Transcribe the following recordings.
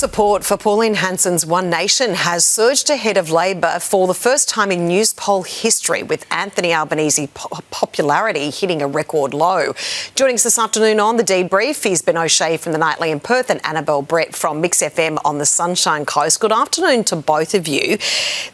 Support for Pauline Hanson's One Nation has surged ahead of Labor for the first time in Newspoll history, with Anthony Albanese popularity hitting a record low. Joining us this afternoon on The Debrief is Ben O'Shea from The Nightly in Perth and Annabelle Brett from Mix FM on the Sunshine Coast. Good afternoon to both of you.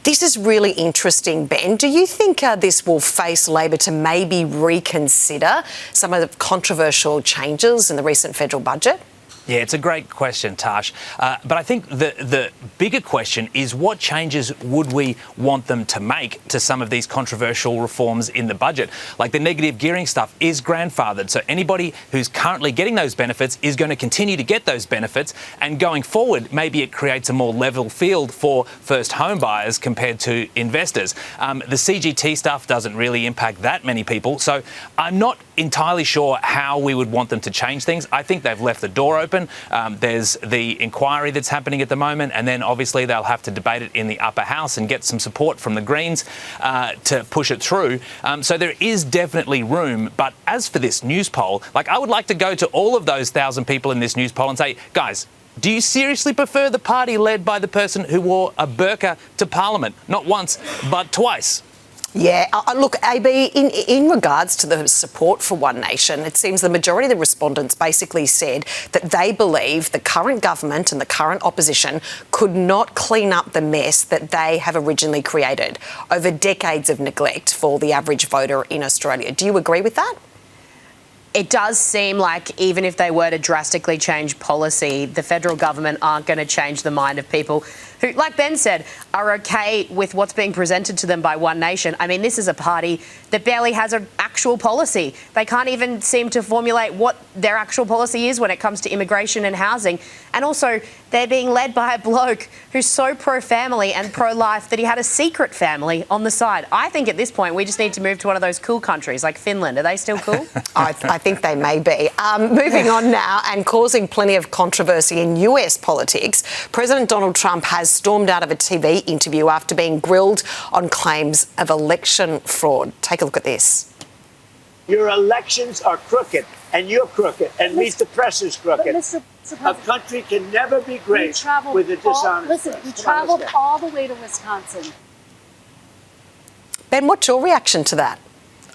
This is really interesting, Ben. Do you think this will face Labor to maybe reconsider some of the controversial changes in the recent federal budget? Yeah, it's a great question, Tash. But I think the bigger question is, what changes would we want them to make to some of these controversial reforms in the budget? Like the negative gearing stuff is grandfathered, so anybody who's currently getting those benefits is going to continue to get those benefits, and going forward, maybe it creates a more level field for first home buyers compared to investors. The CGT stuff doesn't really impact that many people, so I'm not entirely sure how we would want them to change things. I think they've left the door open. There's the inquiry that's happening at the moment, and then obviously they'll have to debate it in the upper house and get some support from the Greens to push it through. So there is definitely room. But as for this Newspoll, I would like to go to all of those 1,000 people in this Newspoll and say, guys, do you seriously prefer the party led by the person who wore a burqa to Parliament? Not once, but twice. Yeah, look, AB, in regards to the support for One Nation, it seems the majority of the respondents basically said that they believe the current government and the current opposition could not clean up the mess that they have originally created over decades of neglect for the average voter in Australia. Do you agree with that? It does seem like even if they were to drastically change policy, the federal government aren't going to change the mind of people who, like Ben said, are okay with what's being presented to them by One Nation. I mean, this is a party that barely has an actual policy. They can't even seem to formulate what their actual policy is when it comes to immigration and housing. And also, they're being led by a bloke who's so pro-family and pro-life that he had a secret family on the side. I think at this point, we just need to move to one of those cool countries like Finland. Are they still cool? I think they may be. Moving on now, and causing plenty of controversy in US politics, President Donald Trump has stormed out of a TV interview after being grilled on claims of election fraud. Take a look at this. Your elections are crooked, and you're crooked, and the press is crooked. A country can never be great with a dishonest press. We traveled all the way to Wisconsin. Ben, what's your reaction to that?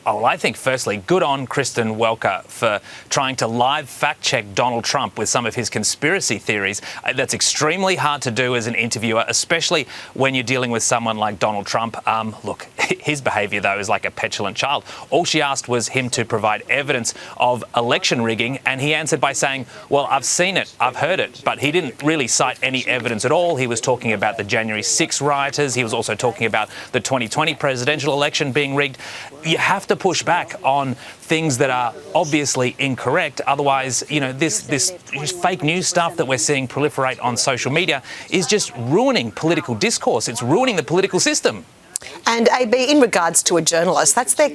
Oh, well, I think, firstly, good on Kristen Welker for trying to live fact-check Donald Trump with some of his conspiracy theories. That's extremely hard to do as an interviewer, especially when you're dealing with someone like Donald Trump. Look, his behaviour, though, is like a petulant child. All she asked was him to provide evidence of election rigging, and he answered by saying, well, I've seen it, I've heard it, but he didn't really cite any evidence at all. He was talking about the January 6 rioters. He was also talking about the 2020 presidential election being rigged. You have to push back on things that are obviously incorrect. Otherwise, this fake news stuff that we're seeing proliferate on social media is just ruining political discourse. It's ruining the political system. And AB, in regards to a journalist, that's their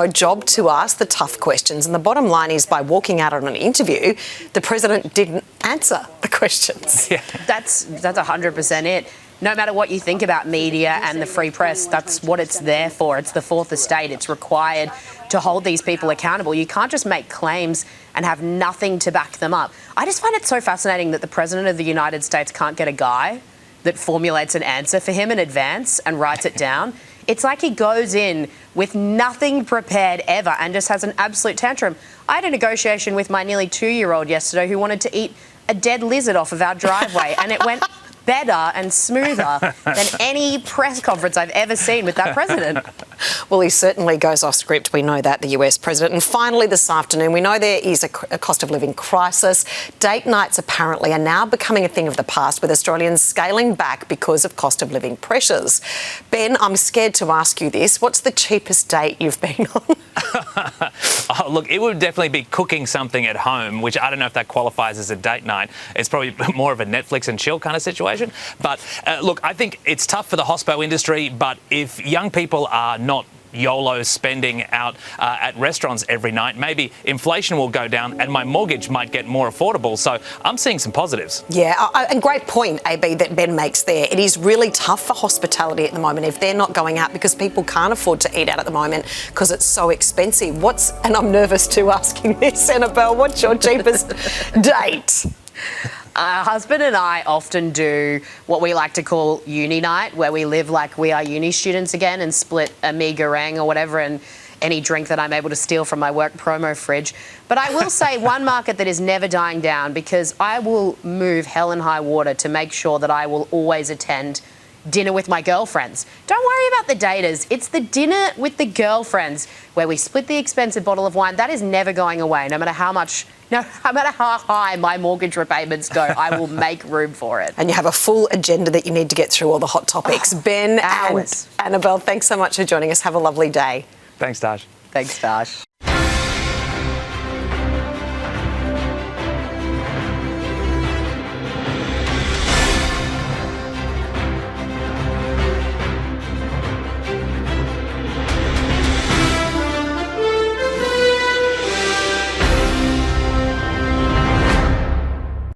job to ask the tough questions. And the bottom line is, by walking out on an interview, the president didn't answer the questions. Yeah. That's 100% it. No matter what you think about media and the free press, that's what it's there for. It's the fourth estate. It's required to hold these people accountable. You can't just make claims and have nothing to back them up. I just find it so fascinating that the President of the United States can't get a guy that formulates an answer for him in advance and writes it down. It's like he goes in with nothing prepared ever and just has an absolute tantrum. I had a negotiation with my nearly 2-year-old yesterday who wanted to eat a dead lizard off of our driveway, and it went better and smoother than any press conference I've ever seen with that president. Well, he certainly goes off script. We know that, the US president. And finally, this afternoon, we know there is a cost of living crisis. Date nights apparently are now becoming a thing of the past, with Australians scaling back because of cost of living pressures. Ben, I'm scared to ask you this. What's the cheapest date you've been on? Oh, look, it would definitely be cooking something at home, which I don't know if that qualifies as a date night. It's probably more of a Netflix and chill kind of situation. But look, I think it's tough for the hospo industry, but if young people are not YOLO spending out at restaurants every night, maybe inflation will go down and my mortgage might get more affordable. So I'm seeing some positives. Yeah, and great point, AB, that Ben makes there. It is really tough for hospitality at the moment if they're not going out, because people can't afford to eat out at the moment because it's so expensive. And I'm nervous too asking this, Annabelle, what's your cheapest date? Our husband and I often do what we like to call uni night, where we live like we are uni students again and split a mee goreng or whatever and any drink that I'm able to steal from my work promo fridge. But I will say one market that is never dying down, because I will move hell and high water to make sure that I will always attend dinner with my girlfriends. Don't worry about the daters. It's the dinner with the girlfriends where we split the expensive bottle of wine. That is never going away, no matter how high my mortgage repayments go. I will make room for it. And you have a full agenda that you need to get through all the hot topics. Ben hours. and Annabelle, thanks so much for joining us. Have a lovely day. Thanks, Tash. Thanks, Tash.